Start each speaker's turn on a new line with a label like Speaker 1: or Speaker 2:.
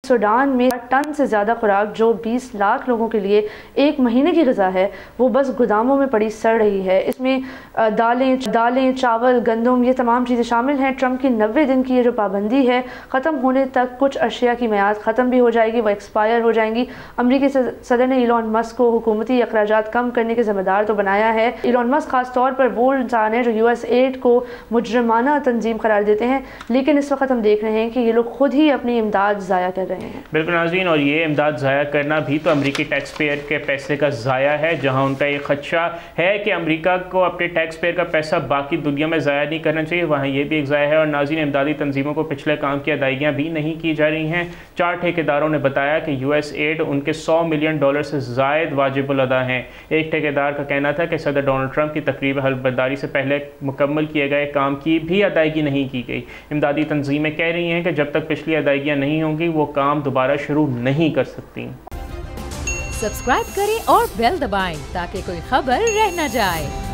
Speaker 1: Sudan में ton से ज़्यादा खुराक जो 20 लाख लोगों के लिए एक महीने की ग़िज़ा है वो बस गोदामों में पड़ी सड़ रही है। इसमें दालें, चावल, गंदम ये तमाम चीज़ें शामिल हैं। ट्रंप की 90 दिन की ये जो पाबंदी है ख़त्म होने तक कुछ अशिया की मियाद ख़त्म भी हो जाएगी, वो एक्सपायर हो जाएंगी। अमरीकी सदर ने इलॉन मस्क को हुकूमती अखराजात कम करने के ज़िम्मेदार तो बनाया है। इलॉन मस्क खास तौर पर वो इंसान है जो US एड को मुजरमाना तंजीम करार देते हैं, लेकिन इस वक्त हम देख रहे हैं कि ये लोग खुद ही अपनी इमदाद ज़ाया कर रहे हैं।
Speaker 2: बिल्कुल नाज़रीन, और ये इमदाद ज़ाया करना भी तो अमरीकी टैक्स पेयर के पैसे का ज़ाया है, जहां उनका ये खदशा है कि अमेरिका को अपने टैक्स पेयर का पैसा बाकी दुनिया में ज़ाया नहीं करना चाहिए, वहाँ ये भी एक ज़ाया है। और नाज़रीन, इमदादी तंजीमों को पिछले काम की अदायगियाँ भी नहीं की जा रही हैं। 4 ठेकेदारों ने बताया कि US एड उनके $100 मिलियन से ज़ायद वाजिबुल अदा हैं। एक ठेकेदार का कहना था कि सदर डोनाल्ड ट्रंप की तकरीब हलफबरदारी से पहले मुकम्मल किए गए काम की भी अदायगी नहीं की गई। इमदादी तंजीमें कह रही हैं कि जब तक पिछली अदायगियाँ नहीं होंगी वो काम दोबारा शुरू नहीं कर सकती।
Speaker 3: सब्सक्राइब करें और बेल दबाएं ताकि कोई खबर रह न जाए।